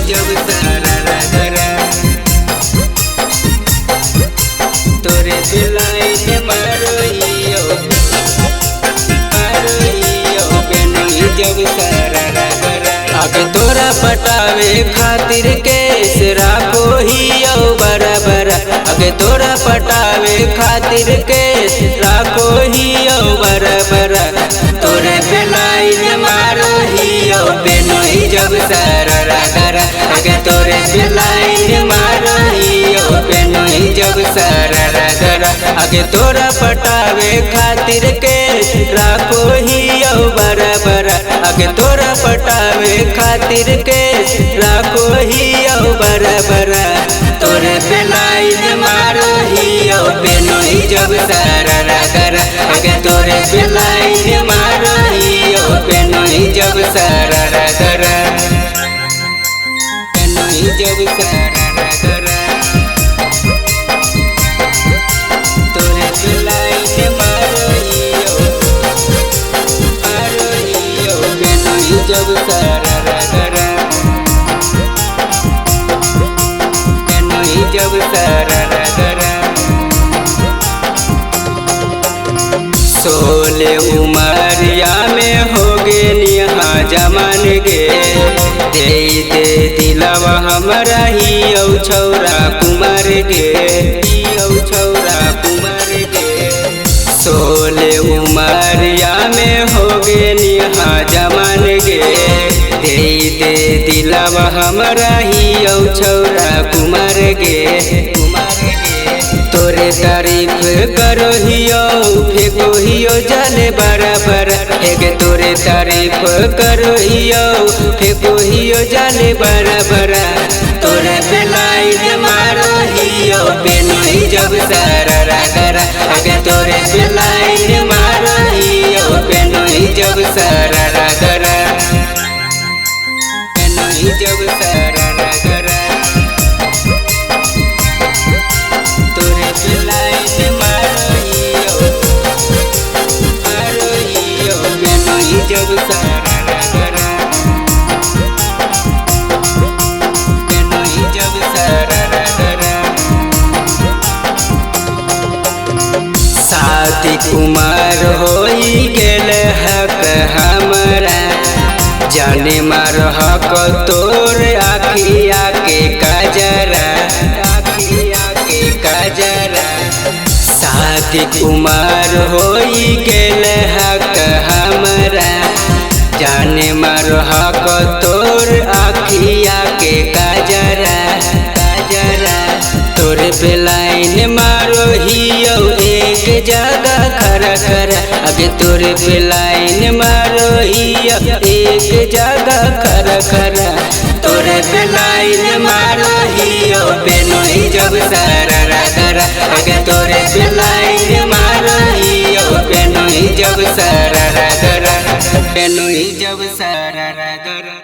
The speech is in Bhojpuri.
जब सारा रगरा तोरे दिलाई ने मारोइयो बेनोई जब सारा रगरा आगे तोरा पटावे खातिर केस राखो हियो बराबर आगे तोरा पटावे खातिर केस राखो हियो बराबर तोरे दिलाई ने मारो हियो बेनोई जब सारा रगरा आगे तोरे दिलाई ने मारो हियो बेनोई जब सारा रगरा आगे तोरा पटावे खातिर केस राखो हियो बराबर आगे तोरा पटावे खातिर केस राखो हियो बराबर तोरे दिलाई ने मारो हियो बेनोई जब सारा रगरा आगे तोरे दिलाई ने मारो हियो बेनोई जब सारा रगरा बेनोई जब सारा रगरा तोरे दिलाई ने मारो हियो बेनोई जब सारा रगरा बेनोई जब सारा रगरा सोले उमरिया में हो गे निहा जमान गे दे दे दिलवा हमरा ही छौरा कुमार गे छौरा कुमार गे सोले उमरिया में हो गे निहा जमान गे दे दे दिलवा हमरा ही छौरा कुमार गे तोरे तारीफ करो हियो फेंको हियो जाने बराबर हेगे तोरे तारीफ करो हियो फेंको हियो जाने बराबर तोरे दिलाई ने मारो हियो बेनोई जब सारा रगरा हेगे तोरे दिलाई ने मारो हियो बेनोई जब सारा रगरा बेनोई जब सारा रगरा तोरे दिलाई ने मारो हियो बेनोई जब सारा रगरा बेनोई जब सारा रगरा साथी कुमार होई गेल हक हमरा जाने मार हक तोर आखिया के काजरा काजरा साथी कुमार होई गेल हक हमरा जाने मार हक तोर आखिया के काजरा काजरा तोर बेलाइन मारो हियो एक जगह खरा खरा आगे तोर बेलाइन मारो हियो एक जगह खरा खरा तोरे दिलाई ने मारो हियो बेनोई जब सारा रगरा आगे तोरे दिलाई ने मारो हियो बेनोई जब सारा रगरा बेनोई जब सारा रगरा।